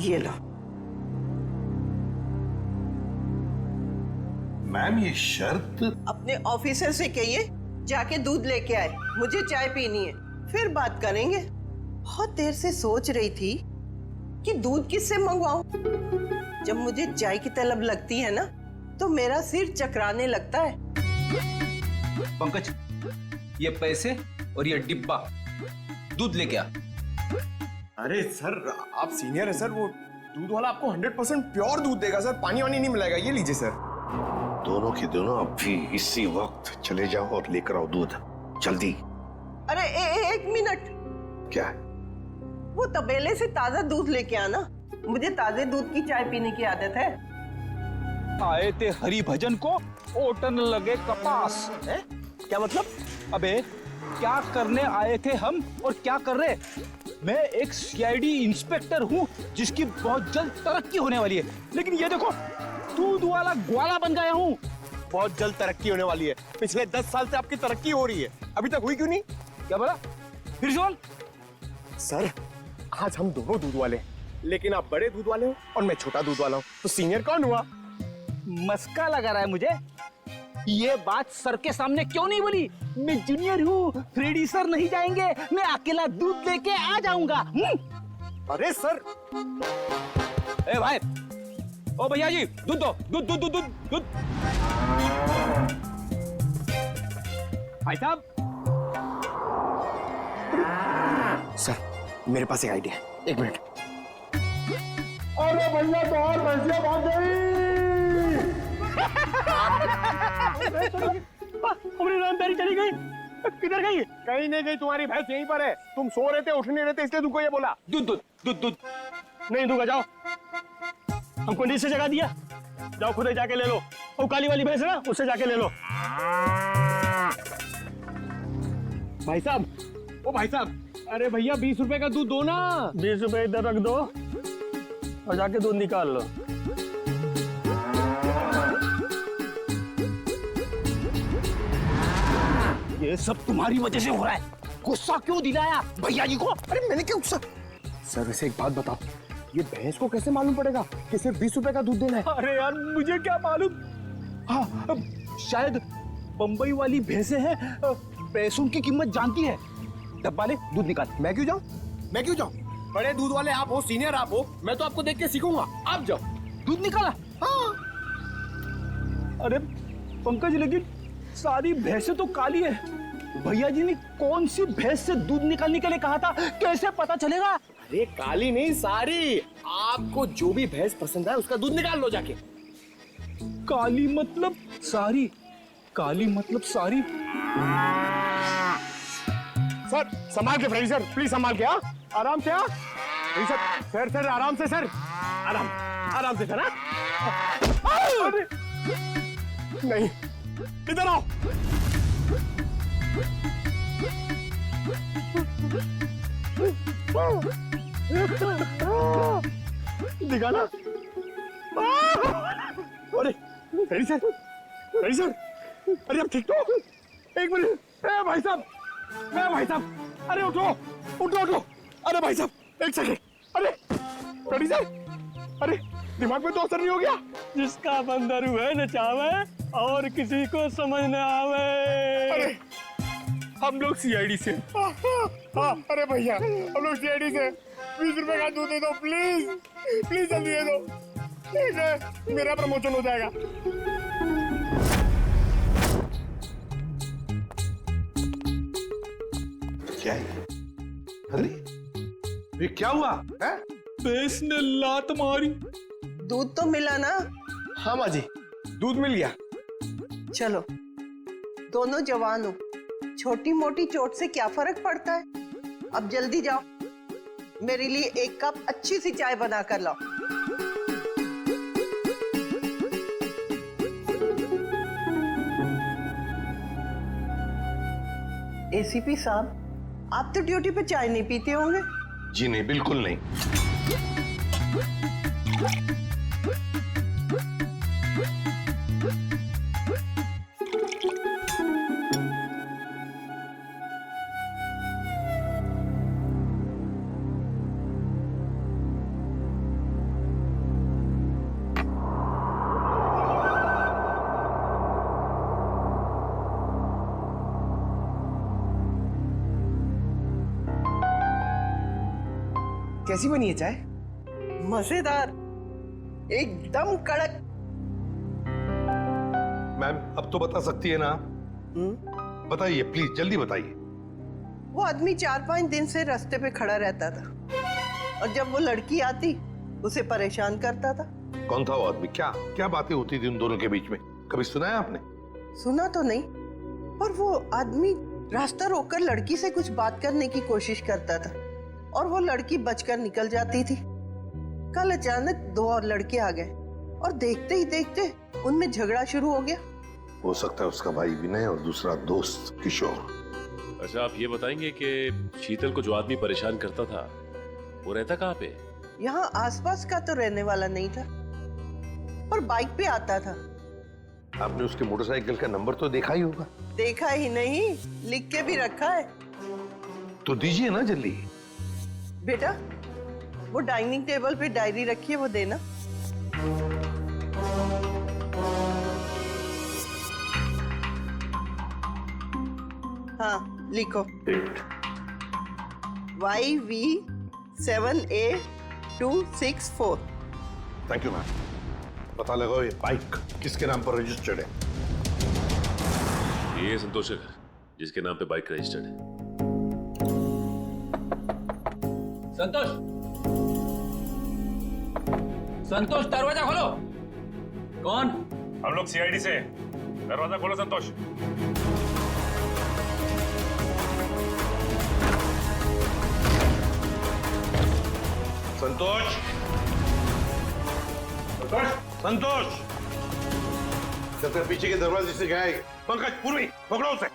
ये लो। मैम ये शर्त। अपने ऑफिसर से कहिए जाके दूध लेके आए, मुझे चाय पीनी है, फिर बात करेंगे। बहुत देर से सोच रही थी कि दूध किससे मंगवाऊं। जब मुझे चाय की तलब लगती है ना तो मेरा सिर चकराने लगता है। पंकज, ये पैसे और ये डिब्बा दूध लेके आ। अरे सर आप सीनियर है सर, वो दूध वाला आपको 100% प्योर दूध देगा सर, पानी वानी नहीं मिलेगा। ये लीजिए सर। दोनों के दोनों अभी इसी वक्त चले जाओ और लेकर आओ दूध, जल्दी। अरे एक मिनट, क्या? वो तबेले से ताजा दूध लेके आना, मुझे ताजे दूध की चाय पीने की आदत है। आए थे हरि भजन को, ओटन लगे कपास है? क्या मतलब? अबे क्या करने आए थे हम और क्या कर रहे? मैं एक सीआईडी इंस्पेक्टर हूँ जिसकी बहुत जल्द तरक्की होने वाली है, लेकिन ये देखो दूध वाला ग्वाला बन गया हूँ। बहुत जल्द तरक्की होने वाली है। पिछले 10 साल से आपकी तरक्की हो रही है, अभी तक हुई क्यों नहीं? क्या बोला? फिर सुन। सर आज हम दोनों दूध वाले हैं, लेकिन आप बड़े दूध वाले हो और मैं छोटा दूध वाला हूँ, तो सीनियर कौन हुआ? मस्का लगा रहा है मुझे। ये बात सर के सामने क्यों नहीं बोली? मैं जूनियर हूँ, फ्रेडी सर नहीं जाएंगे, मैं अकेला दूध लेके आ जाऊंगा। अरे सर। ए भाई, ओ भैया जी, दूध दो, दूध दूध दूध दूध दूध। भाई साहब। सर मेरे पास एक आइडिया है, एक मिनट। अरे भैया बाहर भैंसिया भाग गई। हमारी रामदारी चली गई। किधर गई? कहीं नहीं गई, तुम्हारी भैंस यहीं पर है। तुम सो रहे थे, उठ नहीं रहे थे, इसलिए तुमको ये बोला। दूध दूध दूध दूध नहीं दूंगा, जाओ। हमको नीचे जगह दिया, जाओ खुद ही जाके ले लो। वो काली वाली भैंस है ना, उससे जाके ले लो। भाई साहब, ओ भाई साहब, अरे भैया 20 रुपए का दूध दो ना। 20 रुपए इधर रख दो और जाके दूध निकाल लो। ये सब तुम्हारी वजह से हो रहा है। गुस्सा क्यों दिलाया भैया जी को? अरे मैंने क्या गुस्सा? सर वैसे एक बात बताओ, ये भैंस को कैसे मालूम पड़ेगा कि सिर्फ 20 रुपए का दूध देना है? अरे यार मुझे क्या मालूम। हाँ, शायद बंबई वाली भैंसे हैं, पैसों की कीमत जानती है। डब्बा ले, दूध निकाल। मैं क्यों जाऊं? मैं क्यों जाऊं? बड़े दूध वाले आप हो, सीनियर आप हो, मैं तो आपको देख के सीखूंगा। आप जाओ। दूध निकाला? हाँ। अरे पंकज, लेकिन सारी भैंसें तो काली है। भैया जी ने कौन सी भैंस से दूध निकालने के लिए कहा था, कैसे पता चलेगा? अरे काली नहीं, सारी। आपको जो भी भैंस पसंद है उसका दूध निकाल लो जाके। काली मतलब सारी, काली मतलब सारी। सर संभाल के फ्रेडी सर, प्लीज संभाल के। हाँ आराम से। हाँ सर सर सर आराम से सर, आराम आराम से सर। अरे नहीं, इधर आओ। दिखाना। अरे फ्रेडी सर, फ्रेडी सर, अरे आप ठीक तो? एक मिनट। भाई साहब, भाई साहब, अरे उठो उठो उठो। अरे भाई साहब एक सेकंड। अरे फ्रेडी सर, अरे दिमाग में तो असर नहीं हो गया? जिसका बंदर हुए नचावे और किसी को समझ न आवे। अरे हम लोग सीआईडी से। हाँ अरे भैया हम लोग सीआईडी से। 20 रुपए का दूध दे दो प्लीज, प्लीज जल्दी दे दो। ठीक है, मेरा प्रमोशन हो जाएगा। क्या है? अरे ये क्या हुआ है? भैंस ने लात मारी। दूध तो मिला ना? हाँ माँ जी, दूध मिल गया। चलो, दोनों जवान हो, छोटी मोटी चोट से क्या फर्क पड़ता है। अब जल्दी जाओ, मेरे लिए एक कप अच्छी सी चाय बना कर लाओ। एसीपी साहब, आप तो ड्यूटी पे चाय नहीं पीते होंगे? जी नहीं, बिल्कुल नहीं। कैसी बनी है चाय? मजेदार, एकदम कड़क। मैम अब तो बता सकती है ना? बताइए प्लीज, जल्दी बताइए। वो आदमी 4-5 दिन से रास्ते पे खड़ा रहता था और जब वो लड़की आती उसे परेशान करता था। कौन था वो आदमी? क्या क्या बातें होती थी उन दोनों के बीच में? कभी सुना है आपने? सुना तो नहीं, पर वो आदमी रास्ता रोककर लड़की से कुछ बात करने की कोशिश करता था और वो लड़की बचकर निकल जाती थी। कल अचानक 2 और लड़के आ गए और देखते ही देखते उनमें झगड़ा शुरू हो गया। हो सकता है उसका भाई विनय और दूसरा दोस्त किशोर। अच्छा, आप ये बताएंगे कि शीतल को जो आदमी परेशान करता था वो रहता कहाँ पे? यहाँ आसपास का तो रहने वाला नहीं था, पर बाइक पे आता था। आपने उसके मोटरसाइकिल का नंबर तो देखा ही होगा। देखा ही नहीं, लिख के भी रखा है। तो दीजिए ना जल्दी। बेटा, वो डाइनिंग टेबल पे डायरी रखी है, वो देना। हाँ, लिखो। YV7A264। Thank you ma'am. पता लगाओ ये बाइक किसके नाम पर रजिस्टर्ड है। ये संतोष का घर, जिसके नाम पे बाइक रजिस्टर्ड है। संतोष, संतोष दरवाजा खोलो। कौन? हम लोग सीआईडी से। दरवाजा खोलो संतोष। संतोष, संतोष, संतोष। पीछे के दरवाजे से गया है। पंकज, पूर्वी, पकड़ो उसे।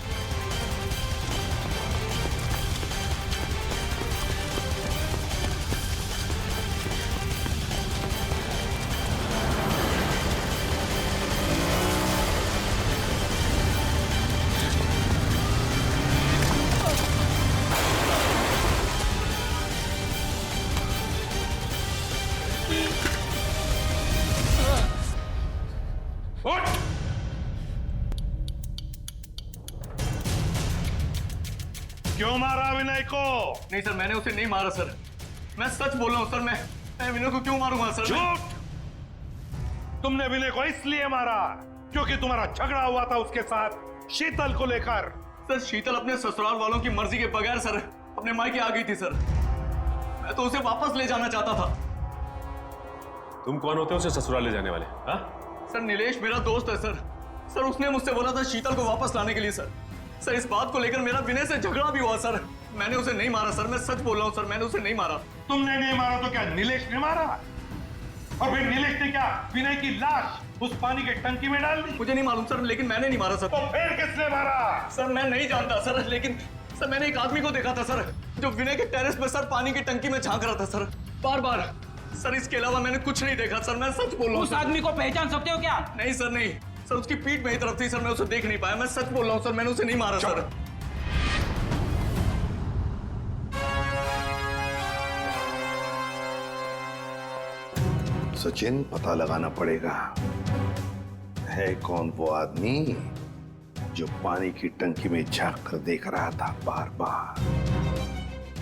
क्यों मारा विनय को? नहीं सर, मैंने उसे नहीं मारा सर। मैं सच बोल रहा हूँ सर। मैं विनय को क्यों मारूंगा सर? झूठ! तुमने विनय को इसलिए मारा क्योंकि तुम्हारा झगड़ा हुआ था उसके साथ शीतल को लेकर। सर, शीतल अपने ससुराल वालों की मर्जी के बगैर सर अपने मायके आ गई थी सर। मैं तो उसे वापस ले जाना चाहता था। तुम कौन होते हो उसे ससुराल ले जाने वाले? हाँ? सर, नीलेश मेरा दोस्त है सर। सर, उसने मुझसे बोला था शीतल को वापस लाने के लिए सर। सर, इस बात को लेकर मेरा विनय से झगड़ा भी हुआ सर। मैंने उसे नहीं मारा सर। मैं सच बोल रहा हूँ सर, मैंने उसे नहीं मारा। तुमने नहीं मारा तो क्या नीलेश ने मारा? और फिर नीलेश ने क्या विनय की लाश उस पानी के टंकी में डाल दी? मुझे नहीं मालूम सर, लेकिन मैंने नहीं मारा सर। तो फिर किसने मारा? सर, मैं नहीं जानता सर, लेकिन सर मैंने एक आदमी को देखा था सर, जो विनय के टेरेस पे सर पानी की टंकी में झांक रहा था सर, बार बार। सर, इसके अलावा मैंने कुछ नहीं देखा सर। मैं सच बोल रहा हूँ। उस आदमी को पहचान सकते हो क्या? नहीं सर, नहीं सर, उसकी पीठ मेरी तरफ थी सर। मैं उसे देख नहीं पाया। मैं सच बोल रहा हूँ सर, मैंने उसे नहीं मारा सर। सचिन, पता लगाना पड़ेगा है कौन वो आदमी जो पानी की टंकी में झांक कर देख रहा था बार बार।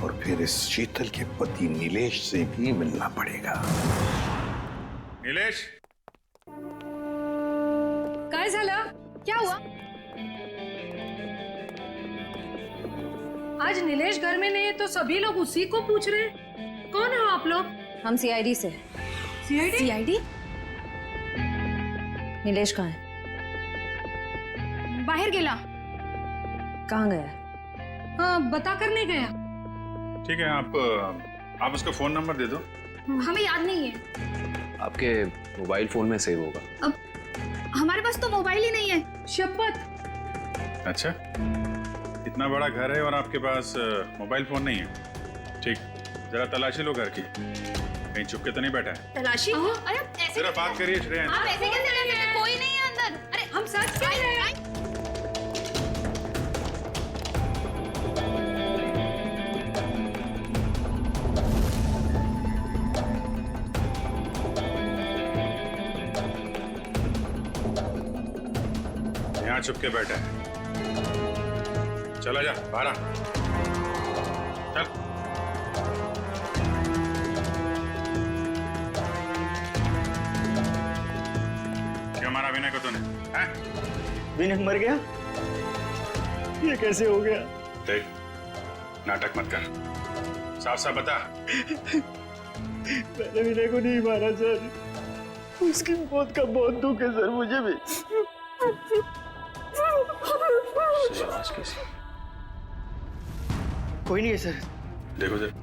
और फिर इस शीतल के पति नीलेश से भी मिलना पड़ेगा। नीलेश, काय झालं? क्या हुआ? आज नीलेश घर में नहीं है तो सभी लोग उसी को पूछ रहे हैं। कौन हो आप लोग? हम सीआईडी से। सीआईडी? सीआईडी? नीलेश कहाँ है? बाहर गेला। कहाँ गया? हाँ, बता कर नहीं गया। ठीक है, आप उसका फोन नंबर दे दो। हमें याद नहीं है। आपके मोबाइल फोन में सेव होगा। अब हमारे पास तो मोबाइल ही नहीं है। शपथ। अच्छा, इतना बड़ा घर है और आपके पास मोबाइल फोन नहीं है? ठीक, जरा तलाशी लो घर की, कहीं चुप के तो नहीं बैठा है। तलाशी? अरे ऐसे जरा बात करिए श्रेया। आप ऐसे कैसे रह रहे हैं? कोई नहीं है अंदर। अरे हम सच कह रहे हैं। यहाँ चुप के बैठा है। चला जा बाहर आ। चल। हमारा विनय को तूने? हैं? विनय मर गया? ये कैसे हो गया? देख, नाटक मत कर, साफ साफ बता। मैंने विनय को नहीं मारा सर, उसकी मौत का बहुत दुख है सर मुझे भी। आवाज कैसी? कोई नहीं है सर। देखो सर,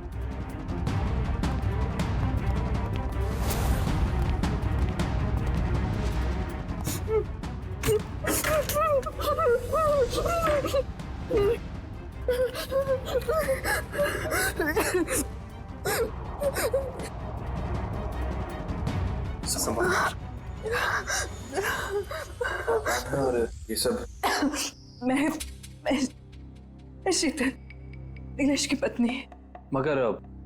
और ये सब मैं शीतल, नीलेश की पत्नी। मगर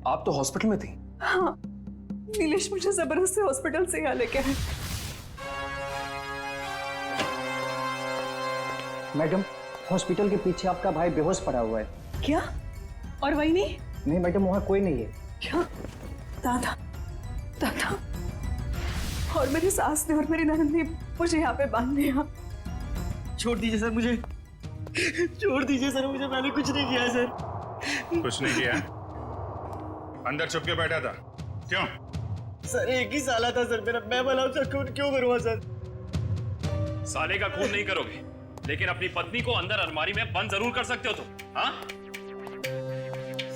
आप तो हॉस्पिटल में थी। हाँ, नीलेश मुझे जबरदस्ती हॉस्पिटल से यहाँ लेके आए। मैडम, हॉस्पिटल के पीछे आपका भाई बेहोश पड़ा हुआ है। क्या? और वही नहीं? नहीं मैडम, वहाँ कोई नहीं है। क्या? दादा, दादा और मेरी सास ने और मेरी ननद ने मुझे यहाँ पे बांध दिया। छोड़ दीजिए सर मुझे, छोड़ दीजिए सर मुझे, मैंने कुछ नहीं किया सर। कुछ नहीं किया? अंदर छुप के बैठा था, क्यों? सर एक ही साला था सर मेरा, मैं भला उसका खून क्यों करूँगा सर? साले का खून नहीं करोगे, लेकिन अपनी पत्नी को अंदर अलमारी में बंद जरूर कर सकते हो तुम। हाँ?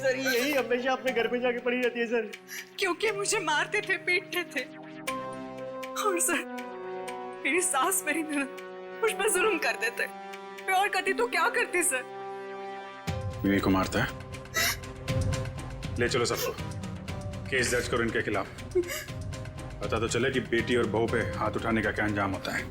सर यही हमेशा अपने घर में जाके पड़ी रहती है सर। क्योंकि मुझे मारते थे, पीटते थे। और सर मेरी सास, मेरी ननद मुझ पर जुल्म कर देते। मैं और करती तो क्या करती सर? विनय को मारता है? ले चलो सबको, केस दर्ज करो इनके खिलाफ। पता तो चले कि बेटी और बहू पे हाथ उठाने का क्या अंजाम होता है।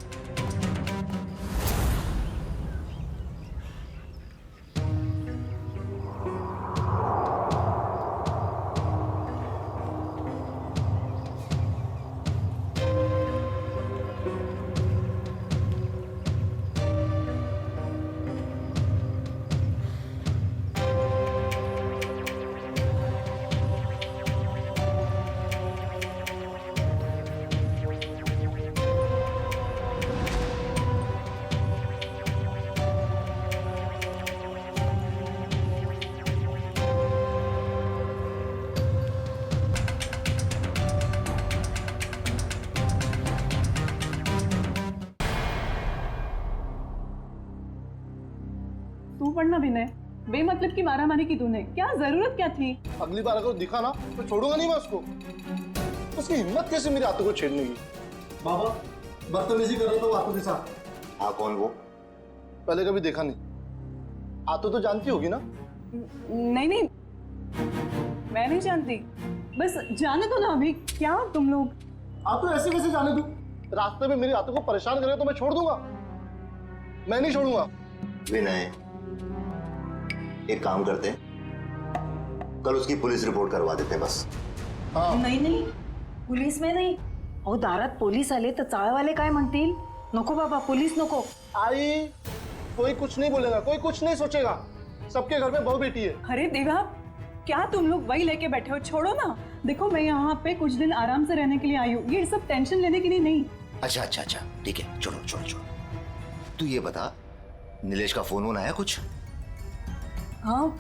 तू पढ़ना विनय, बेमतलब की मारामारी की तूने, क्या जरूरत क्या थी? अगली बार अगर दिखा ना तो छोड़ूंगा नहीं मैं उसको। उसकी हिम्मत कैसे मेरे हाथों को छेड़ने की? बाबा बदतमीजी कर रहा था वो हाथों के साथ। हाँ, कौन वो? पहले कभी देखा नहीं। आतो तो जानती होगी ना? नहीं नहीं, मैं नहीं जानती, बस जाने दो ना अभी। क्या तुम लोग? आतो ऐसे कैसे जाने दूं? रास्ते में मेरे हाथों को परेशान करे तो मैं छोड़ दूंगा? मैं नहीं छोड़ूंगा। विनय, एक काम करते हैं, कल उसकी पुलिस रिपोर्ट करवा देते हैं बस। हाँ। नाही नाही, पोलीस में नाही. अहो दारात पोलीस आले तर चाळवाले काय म्हणतील? नको बाबा, पोलीस नको. आई, कोई कुछ नहीं बोलेगा, कोई कुछ नहीं सोचेगा। सबके घर में बहू बेटी है। अरे देवा, क्या तुम लोग वही लेके बैठे हो? छोड़ो ना। देखो मैं यहाँ पे कुछ दिन आराम से रहने के लिए आई हूँ, ये सब टेंशन लेने के लिए नहीं। अच्छा अच्छा अच्छा, ठीक है, छोड़ो छोड़ो छोड़ो। तू ये बता, नीलेश का फोन आया कुछ? हाँ,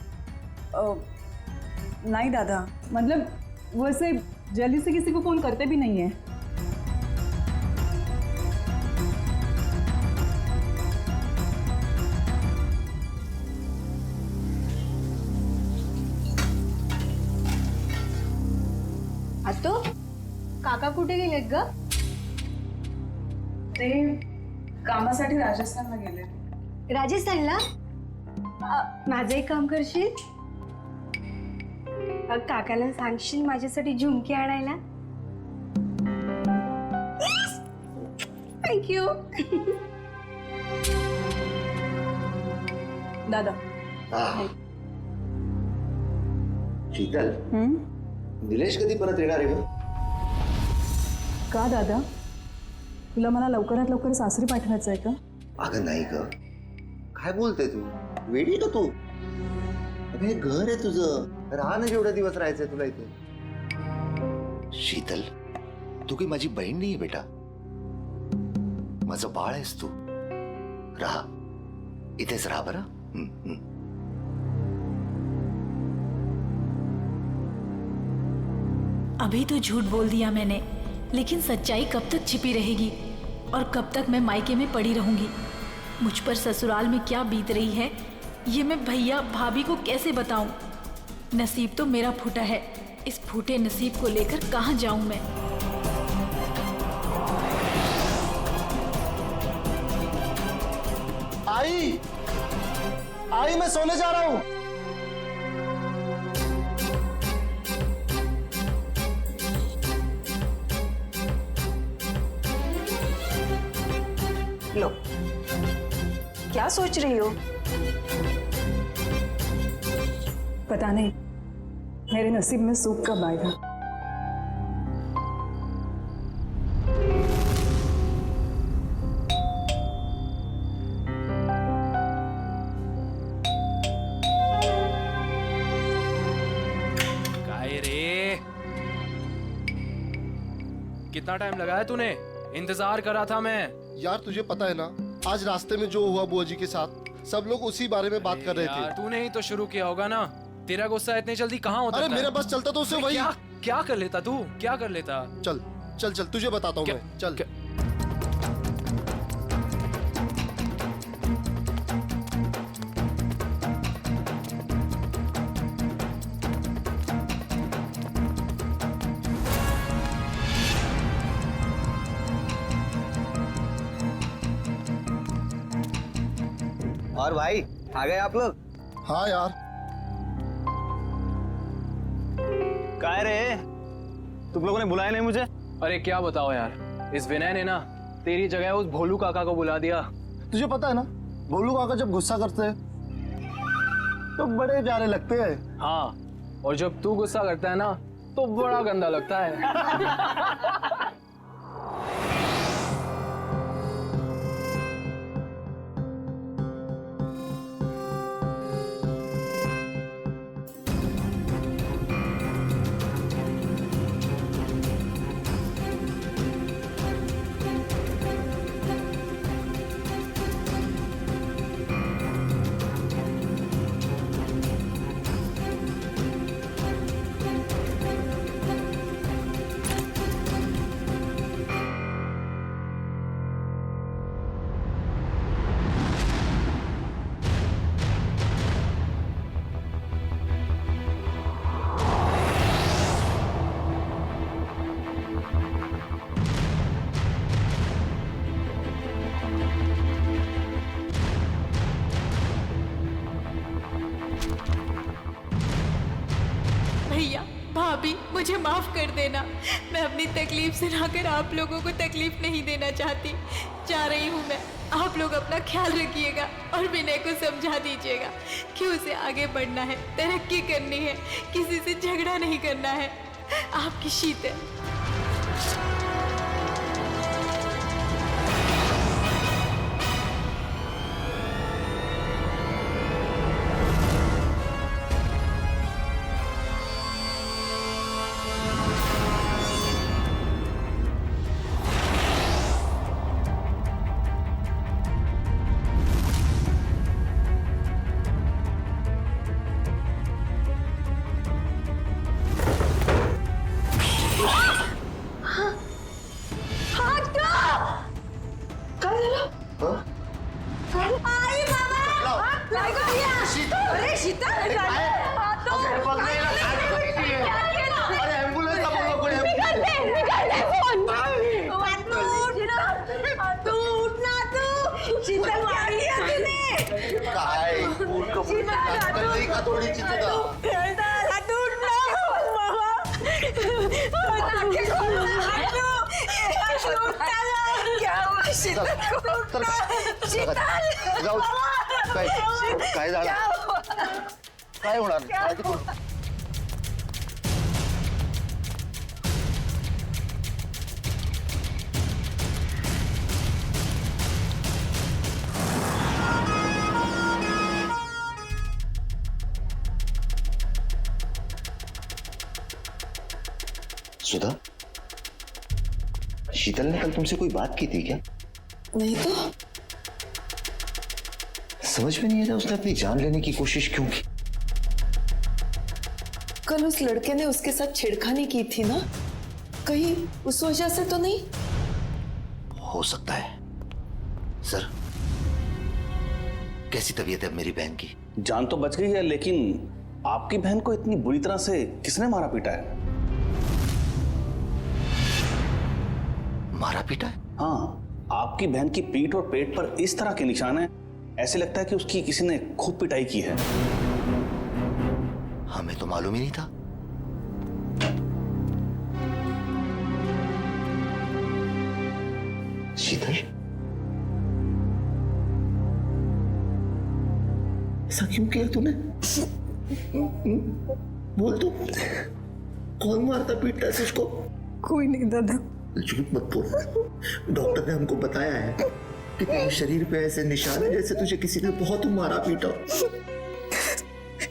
नहीं दादा, मतलब वैसे जल्दी से किसी को फोन करते भी नहीं है। आतो, काका कुठे गेलेत ग? ते कामासाठी राजस्थानला गेले. राजस्थानला? माझं एक काम करशील? काकाला सांगशील माझ्यासाठी झुमके आणायला? थँक्यू. दादा. शीतल, निलेश कधी परत येणार आहे? का दादा, तुला मला लवकरात लवकर सासरी पाठवायचं आहे का? अगं नाही ग, काय बोलते तू? वेडी का तू? अगं हे घर आहे तुझं, राहा ना जेवढा दिवस राहायचंय तुला इथे. शीतल, तू काही माझी बहीण नाहीये बेटा. माझं बाळ आहेस तू. राहा इथेच राहा बरं. अभी तो झूठ बोल दिया मैंने, लेकिन सच्चाई कब तक छिपी रहेगी और कब तक मैं मायके में पड़ी रहूंगी. मुझ पर ससुराल में क्या बीत रही है ये मैं भैया भाभी को कैसे बताऊं. नसीब तो मेरा फूटा है, इस फूटे नसीब को लेकर कहां जाऊं मैं. आई मैं सोने जा रहा हूं. लो, क्या सोच रही हो? पता नहीं मेरे नसीब में सुख कब आएगा. कितना टाइम लगाया तूने? इंतजार करा था मैं. यार तुझे पता है ना, आज रास्ते में जो हुआ बुआ जी के साथ, सब लोग उसी बारे में बात कर रहे थे. तूने ही तो शुरू किया होगा ना. तेरा गुस्सा इतनी जल्दी कहाँ होता? अरे मेरा बस चलता तो उससे वही. क्या कर लेता तू? क्या कर लेता? चल चल चल तुझे बताता हूँ मैं. चल और भाई आ गए आप लोग? हाँ यार. काय रे, तुम लोगों ने बुलाया नहीं मुझे? अरे क्या बताओ यार, इस विनय ने ना तेरी जगह उस भोलू काका को बुला दिया. तुझे पता है ना, भोलू काका जब गुस्सा करते हैं तो बड़े प्यारे लगते हैं. हाँ, और जब तू गुस्सा करता है ना तो बड़ा गंदा लगता है. भैया भाभी मुझे माफ कर देना. मैं अपनी तकलीफ सुनाकर आप लोगों को तकलीफ नहीं देना चाहती. जा रही हूँ मैं. आप लोग अपना ख्याल रखिएगा और विनय को समझा दीजिएगा कि उसे आगे बढ़ना है, तरक्की करनी है, किसी से झगड़ा नहीं करना है. आपकी शीतल. काय झालं? काय होणार? सुधा, शीतल ने कल तुमसे कोई बात की थी क्या? नहीं तो समझ में नहीं आ रहा उसने अपनी जान लेने की कोशिश क्यों की। कल उस लड़के ने उसके साथ छेड़खानी की थी ना, कहीं उस वजह से तो नहीं? हो सकता है। सर, कैसी तबीयत है अब मेरी बहन की? जान तो बच गई है, लेकिन आपकी बहन को इतनी बुरी तरह से किसने मारा पीटा है? मारा पीटा है? हाँ, आपकी बहन की पीठ और पेट पर इस तरह के निशान हैं, ऐसे लगता है कि उसकी किसी ने खूब पिटाई की है। हमें तो मालूम ही नहीं था। शीतल, ऐसा क्यों किया तूने? बोल तू, कौन मारता पीटता है उसको? कोई नहीं दादा। झूठ मत बोल। डॉक्टर ने हमको बताया है कि तेरे शरीर पे ऐसे निशान है जैसे तुझे किसी ने बहुत मारा पीटा।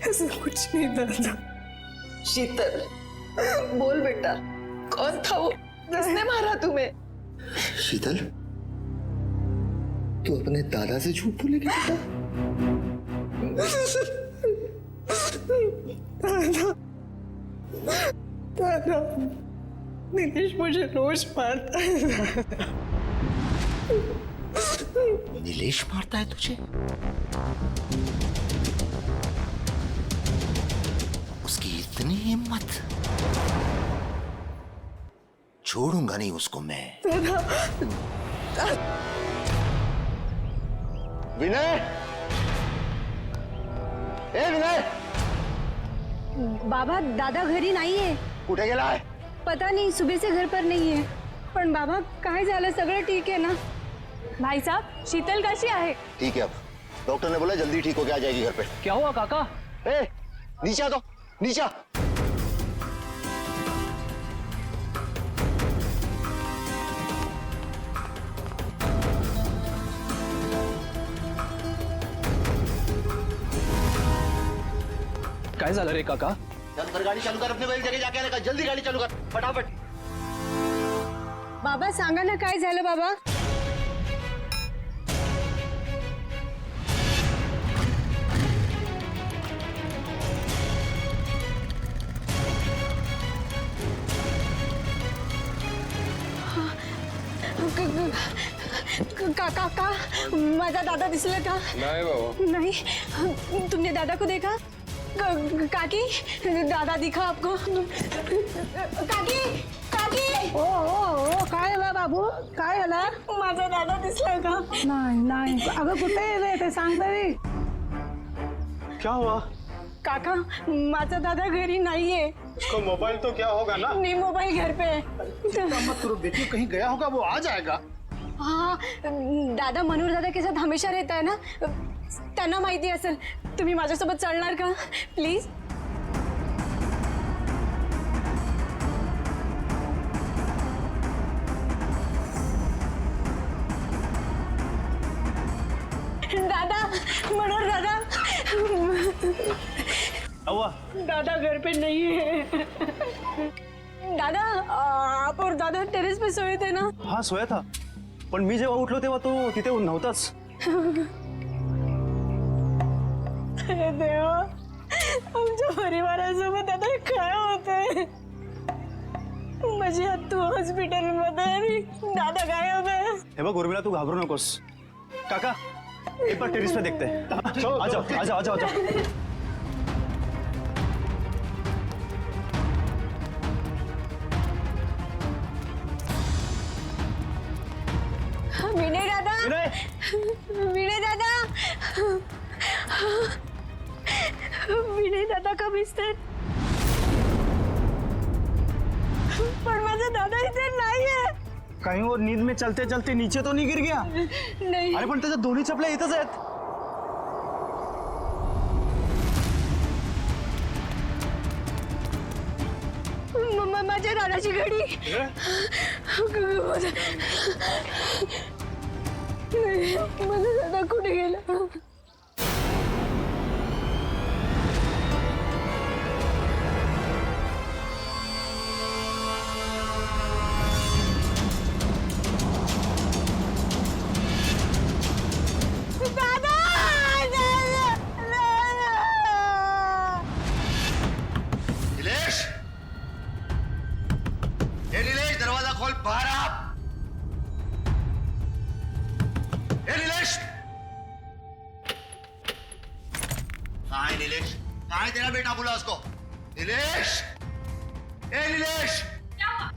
ऐसा कुछ नहीं दादा। शीतल, बोल बेटा, कौन था वो? किसने मारा तुम्हें? शीतल, तू अपने दादा से झूठ बोलेगी बेटा? दादा, नीलेश मुझे रोज मारता है। नीलेश मारता है तुझे? उसकी इतनी हिम्मत? छोड़ूंगा नहीं उसको मैं। विनय, ए विनय! बाबा, दादा घरी नाहीये. कुठे गेलाय? पता नहीं, सुबह से घर पर नहीं है. पण बाबा, काय झालं? सगळं ठीक है ना? भाई साहब, शीतल कशी आहे? ठीक है, अब डॉक्टर ने बोला जल्दी ठीक होके आ जाएगी घर पे. क्या हुआ काका? ए, नीचे आ, तो नीचे आ. काय झालं रे काका? चल कर, गाड़ी चालू कर, अपने वही जगह जाके आने, जल्दी गाड़ी चालू कर, फटाफट. बाबा, सांगा ना काय झालं बाबा? काका, माझा दादा दिसला का? नहीं बाबा. नहीं. तुमने दादा को देखा? काकी, दादा दिखा आपको? काकी, काकी! ओ काय बा बाबू, काय झालं? माझा दादा दिसला का? नाही. अगं कुठे रे ते सांग तरी. क्या हुआ? काका, माझा दादा घरी नाहीये. उसका मोबाइल तो क्या होगा ना? नहीं, मोबाइल घर पे है. मत करो बेटी, कहीं गया होगा, वो आ जाएगा. हाँ, दादा मनोहर दादा के साथ हमेशा रहता है ना, त्यांना माहिती असेल. तुम्ही माझ्यासोबत चालणार का प्लीज? दादा, मनोहर दादा. हुआ? दादा घर पे नहीं है. दादा, आप और दादा टेरेस पे सोए थे ना? हाँ, सोया था, पण मी जेव्हा उठलो तेव्हा तो तिथे नव्हताच. अरे देवा, आमच्या परिवारासोबत आता काय होतंय? माझी आत्तू हॉस्पिटलमध्ये आणि दादा गायब आहे. हे बघ उर्मिला, तू घाबरू नकोस. काका, एक बार टेरेस पे देखते हैं. आ जाओ. विनय दादा, विनय दादा, विनय दादा कब दिसतात? पण माझा दादा इथे नाहीये. कहीं वो नींद में चलते चलते नीचे तो नहीं गिर गया? नहीं. अरे पण त्याच्या दोन्ही चपल्या इथंच आहेत. माझ्या दादाची घडी. माझा दादा कुठे गेला? बोल बाहर आ। ए नीलेश, कहाँ है नीलेश? कहाँ है तेरा बेटा? बुला उसको। नीलेश, ए नीलेश,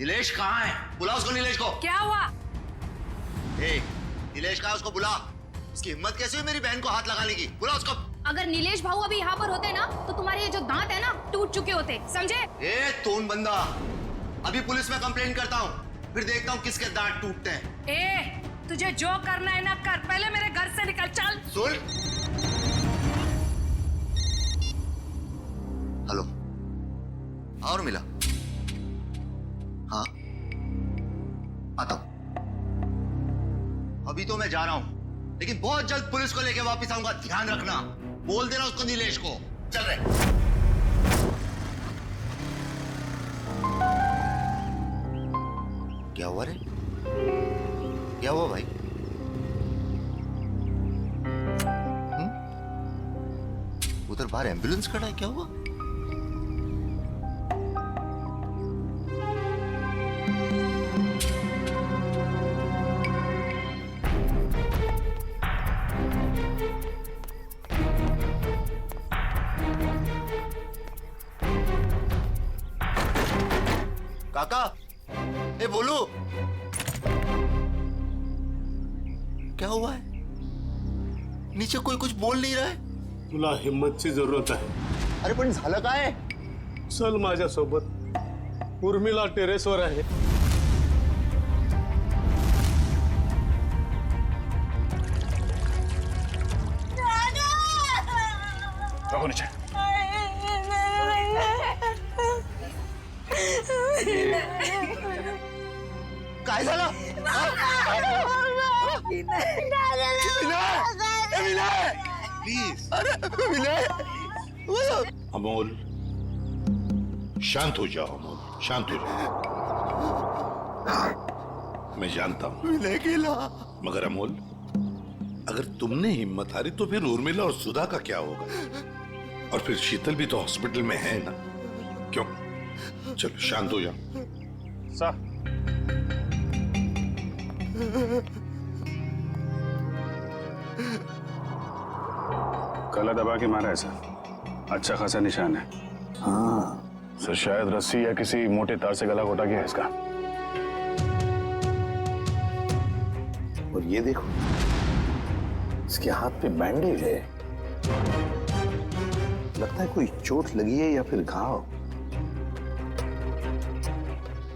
नीलेश कहाँ है? बुला उसको, नीलेश को। क्या हुआ? ए नीलेश कहाँ है? उसको बुला। उसकी हिम्मत कैसे हुई मेरी बहन को हाथ लगाने की? बुला उसको। अगर नीलेश भाऊ अभी यहाँ पर होते ना तो तुम्हारे ये जो दांत है ना टूट चुके होते, समझे? ए तोन बंदा, अभी पुलिस में कंप्लेंट करता हूँ, फिर देखता हूँ किसके दांत टूटते हैं। ए, तुझे जो करना है ना कर, पहले मेरे घर से निकल। चल। सुन, हेलो, और मिला? हाँ, आता हूं। अभी तो मैं जा रहा हूं, लेकिन बहुत जल्द पुलिस को लेके वापस आऊंगा, ध्यान रखना। बोल देना उसको, नीलेश को। चल रहे। क्या हुआ रे? क्या हुआ भाई? उधर बाहर एम्बुलेंस खड़ा है, क्या हुआ? काका, ए बोलू, क्या हुआ है? नीचे कोई कुछ बोल नहीं रहा है। तुला हिम्मतची जरूरत आहे. अरे पण झालं काय? चल माझ्यासोबत. उर्मिला टेरेसवर आहे. रघु नीचे. काय झालं? प्लीज. अरे विनय. अमोल, शांत हो जाओ अमोल, शांत हो जाओ. मैं जानता हूं विनय केला. मगर अमोल, अगर तुमने हिम्मत हारी तो फिर उर्मिला और सुधा का क्या होगा? और फिर शीतल भी तो हॉस्पिटल में है ना. क्यों? चलो शांत हो जाओ. सर, गला दबा के मारा है सर. अच्छा खासा निशान है. हाँ सर, शायद रस्सी या किसी मोटे तार से गला घोटा गया है इसका. और ये देखो, इसके हाथ पे बैंडेज है. लगता है कोई चोट लगी है या फिर घाव.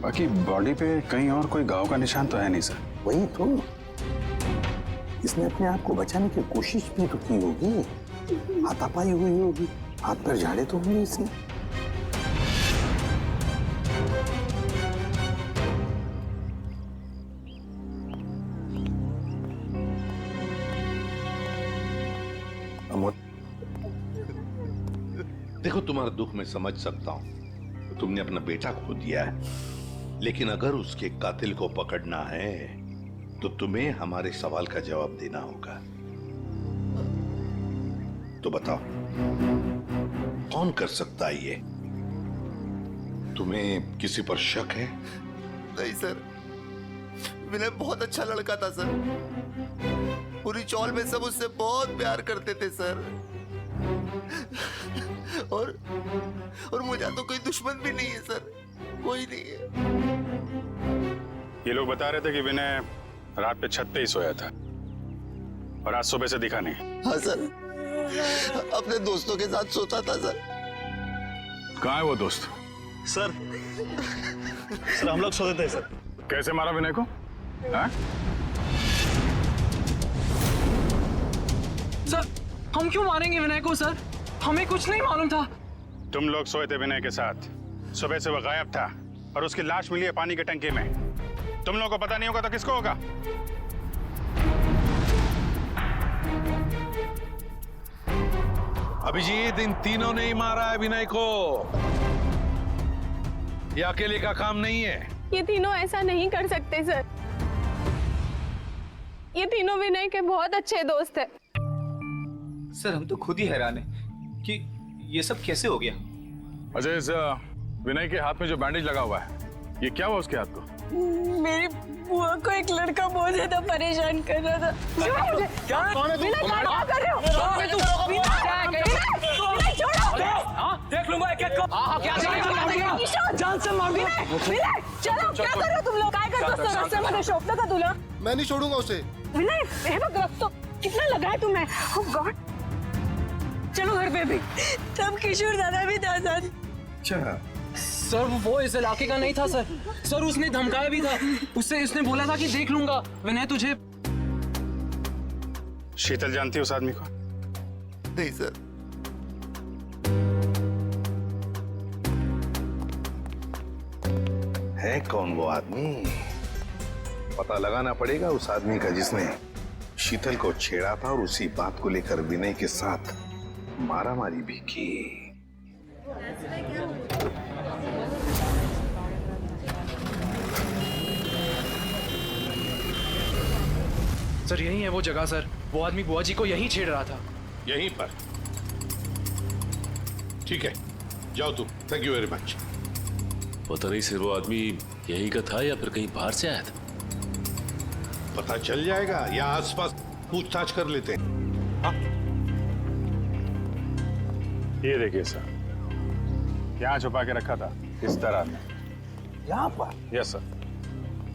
बाकी बॉडी पे कहीं और कोई घाव का निशान तो है नहीं सर. वही तो, इसने अपने आप को बचाने की कोशिश भी तो की होगी. हाथापाई हुई होगी, हाथ पर झाड़े तो होंगे इसने. अमोल, देखो तुम्हारा दुख मैं समझ सकता हूं. तुमने अपना बेटा खो दिया है, लेकिन अगर उसके कातिल को पकड़ना है तो तुम्हें हमारे सवाल का जवाब देना होगा. तो बताओ, कौन कर सकता है ये? तुम्हें किसी पर शक है? नहीं सर, विनय बहुत अच्छा लड़का था सर. पूरी चौल में सब उससे बहुत प्यार करते थे सर. और मुझे तो कोई दुश्मन भी नहीं है सर, कोई नहीं है. ये लोग बता रहे थे कि विनय रात पे छत पे ही सोया था और आज सुबह से दिखा नहीं. हाँ सर, अपने दोस्तों के साथ सोता था सर. कहाँ है वो दोस्त? सर हम लोग सो देते हैं सर. कैसे मारा विनय को? हाँ? सर, हम क्यों मारेंगे विनय को सर? हमें कुछ नहीं मालूम था. तुम लोग सोए थे विनय के साथ. सुबह से वो गायब था और उसकी लाश मिली है पानी की टंकी में. तुम लोगों को पता नहीं होगा तो किसको होगा? अभिजीत, इन तीनों ने ही मारा है विनय को. ये अकेले का काम नहीं है. ये तीनों ऐसा नहीं कर सकते सर. ये तीनों विनय के बहुत अच्छे दोस्त हैं. सर, हम तो खुद ही हैरान हैं कि ये सब कैसे हो गया. अजय, इस विनय के हाथ में जो बैंडेज लगा हुआ है, ये क्या हुआ उसके हाथ को? मेरी बुआ को एक लड़का बहुत ज्यादा परेशान कर रहा था। क्या विनय, क्या कर रहे हो? देख लूंगा एक एक को। जान से मार दिया। विनय, चलो क्या कर रहे हो तुम लोग? काय करतो रस्त्यामध्ये शोभतं का तुला? मैं नहीं छोड़ूंगा उसे। विनय, हे बघ रक्त कितना लगा है तुम्हें? ओह गॉड। चलो घर पे भी। तब किशोर दादा भी था साथ। अच्छा सर वो इस इलाके का नहीं था सर। सर उसने धमकाया भी था। उसने बोला था कि देख लूंगा विनय तुझे। शीतल जानती है उस आदमी को? नहीं सर। है कौन वो आदमी? पता लगाना पड़ेगा उस आदमी का जिसने शीतल को छेड़ा था और उसी बात को लेकर विनय के साथ मारामारी भी की। सर यही है वो जगह सर। वो आदमी बुआ जी को यहीं छेड़ रहा था। यहीं पर? ठीक है, जाओ तुम। Thank you very much. पता नहीं सर वो आदमी यहीं का था या फिर कहीं बाहर से आया था। पता चल जाएगा या आसपास पूछताछ कर लेते हैं। ये देखिए सर, यहाँ छुपा के रखा था इस तरह में। यहाँ पर? Yes sir.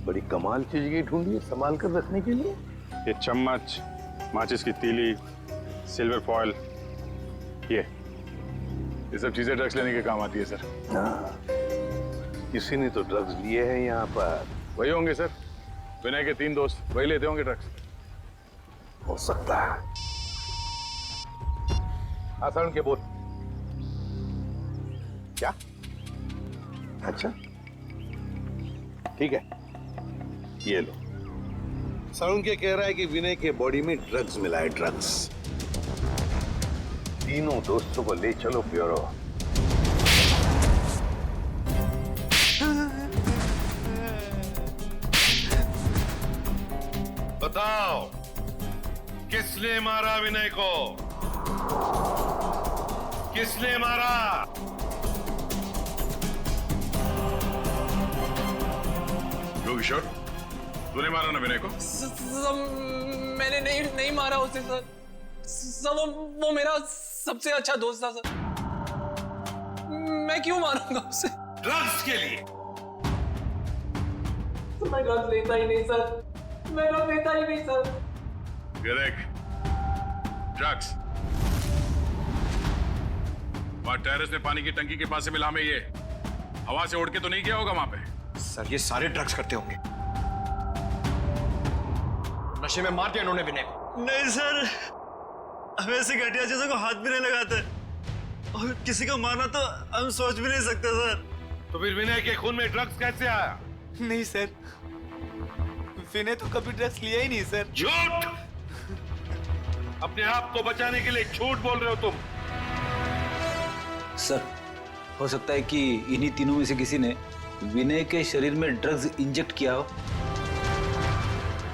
बड़ी कमाल चीज की ढूंढी है संभाल कर रखने के लिए। ये चम्मच, माचिस की तीली, सिल्वर फॉयल, ये सब चीजें ड्रग्स लेने के काम आती है सर। हाँ, किसी ने तो ड्रग्स लिए हैं यहाँ पर। वही होंगे सर, विनय के 3 दोस्त, वही लेते होंगे ड्रग्स। हो सकता है। आसान के बोल। क्या? अच्छा ठीक है, ये लो। साउंड के कह रहा है कि विनय के बॉडी में ड्रग्स मिला है। ड्रग्स। तीनों दोस्तों को ले चलो ब्यूरो। बताओ किसने मारा विनय को? किसने मारा? किशोर, तूने मारा ना विनय को? मैंने नहीं मारा उसे सर। सब वो मेरा सबसे अच्छा दोस्त था सर। मैं क्यों मारूंगा उसे? ड्रग्स के लिए? मैं ड्रग्स लेता ही नहीं सर। मैं ड्रग्स लेता ही नहीं सर। ड्रग्स वहां टेरेस में पानी की टंकी के पास से मिला में ये हवा से उड़ के तो नहीं गया होगा वहां पे? सर ये सारे ड्रग्स करते होंगे। नशे में मार दिया इन्होंने विनय को। नहीं सर, हम ऐसी घटिया चीजों को हाथ भी नहीं लगाते और किसी को मारना तो हम सोच भी नहीं सकते सर। तो फिर विनय के खून में ड्रग्स कैसे आया? नहीं सर, विनय तो कभी ड्रग्स लिया ही नहीं सर। झूठ! अपने आप को बचाने के लिए झूठ बोल रहे हो तुम। सर हो सकता है कि इन्हीं तीनों में से किसी ने विनय के शरीर में ड्रग्स इंजेक्ट किया हो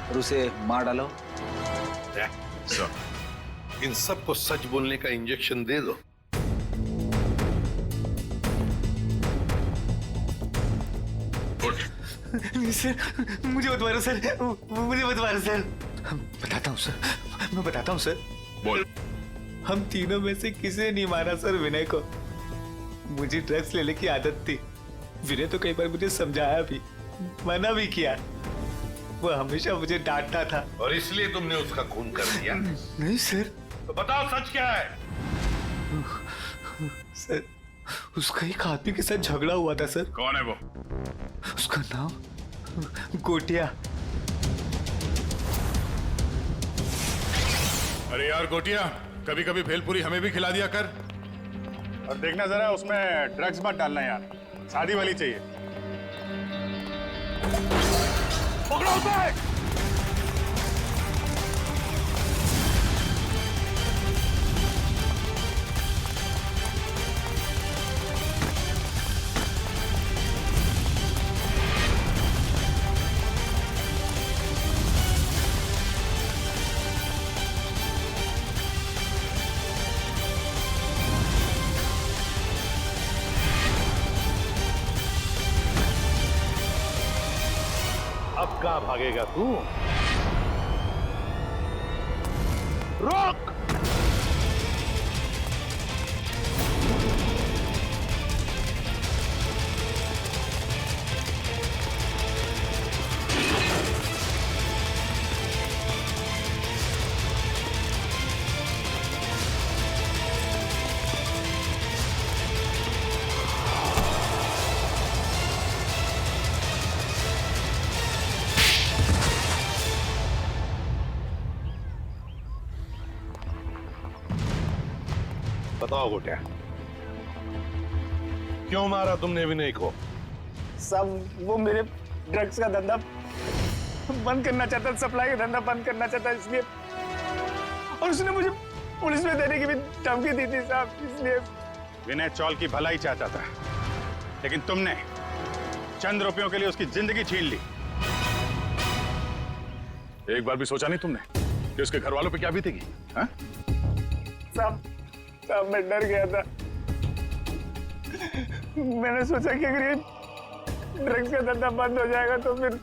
और उसे मार डाला हो। इन सबको सच बोलने का इंजेक्शन दे दो। नहीं सर, मुझे मत मारो सर, मुझे मत मारो सर। बताता हूँ सर, मैं बताता हूँ सर। बोल। हम तीनों में से किसी ने नहीं मारा सर विनय को। मुझे ड्रग्स लेने की आदत थी। विनय तो कई बार मुझे समझाया भी, मना भी किया। वो हमेशा मुझे डांटता था। और इसलिए तुमने उसका खून कर दिया? नहीं सर। तो बताओ सच क्या है? सर उसका एक आदमी के साथ झगड़ा हुआ था सर। कौन है वो? उसका नाम गोटिया। अरे यार गोटिया, कभी कभी भेलपुरी हमें भी खिला दिया कर। और देखना जरा उसमें ड्रग्स मत डालना यार, शादी वाली चाहिए। पकड़ो उसे! अब कहाँ भागेगा तू? रोक! बताओ गोटिया, क्यों मारा तुमने विनय को? सब वो मेरे ड्रग्स का धंधा बंद करना चाहता, सप्लाई का धंधा बंद करना चाहता, इसलिए। और उसने मुझे पुलिस में देने की भी धमकी दी थी साहब, इसलिए। विनय चौल की भलाई चाहता था, लेकिन तुमने चंद रुपयों के लिए उसकी जिंदगी छीन ली। एक बार भी सोचा नहीं तुमने कि उसके घर वालों पे क्या बीतेगी? हाँ? साहब मैं डर गया था। मैंने सोचा कि अगर ये ड्रग्स का धंधा बंद हो जाएगा तो फिर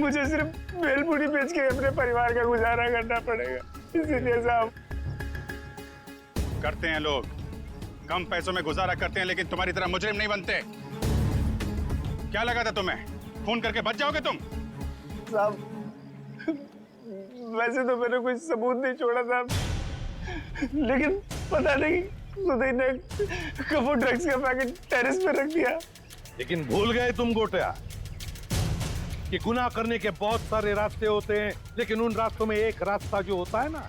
मुझे सिर्फ भेलपूरी बेच के अपने परिवार का गुजारा करना पड़ेगा, इसीलिए साहब। करते हैं लोग, कम पैसों में गुजारा करते हैं, लेकिन तुम्हारी तरह मुजरिम नहीं बनते। क्या लगा था तुम्हें खून करके बच जाओगे तुम? साहब वैसे तो मैंने कोई सबूत नहीं छोड़ा था, लेकिन पता नहीं सुधीर ने कब वो ड्रग्स का पैकेट टेरेस पे रख दिया। लेकिन भूल गए तुम गोटिया कि गुनाह करने के बहुत सारे रास्ते होते हैं, लेकिन उन रास्तों में एक रास्ता जो होता है ना,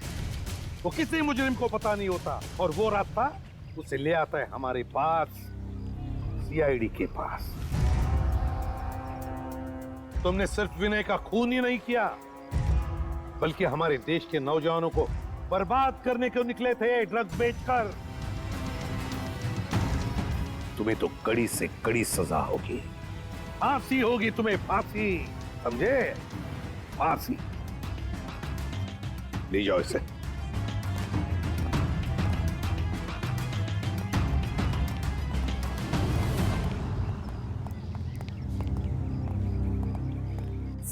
वो किसी मुजरिम को पता नहीं होता, और वो रास्ता उसे ले आता है हमारे पास, सीआईडी के पास। तुमने सिर्फ विनय का खून ही नहीं किया, बल्कि हमारे देश के नौजवानों को बर्बाद करने को निकले थे ड्रग्स बेचकर। तुम्हें तो कड़ी से कड़ी सजा होगी, फांसी होगी तुम्हें, फांसी, समझे? फांसी। ले जाओ इसे।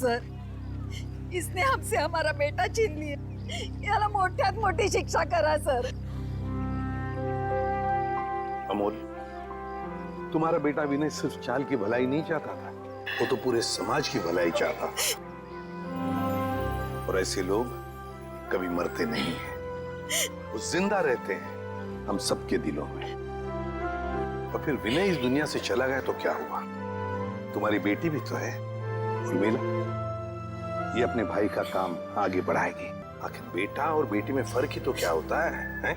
सर, इसने हमसे हमारा बेटा छीन लिया, याला मोठ्यात मोठी शिक्षा करा सर। अमोल, तुम्हारा बेटा विनय सिर्फ चाल की भलाई नहीं चाहता था, वो तो पूरे समाज की भलाई चाहता था। और ऐसे लोग कभी मरते नहीं हैं, वो जिंदा रहते हैं हम सबके दिलों में। और फिर विनय इस दुनिया से चला गया तो क्या हुआ? तुम्हारी बेटी भी तो है, उर्मिला, ये अपने भाई का काम आगे बढ़ाएगी। आखिर बेटा और बेटी में फर्क ही तो क्या होता है?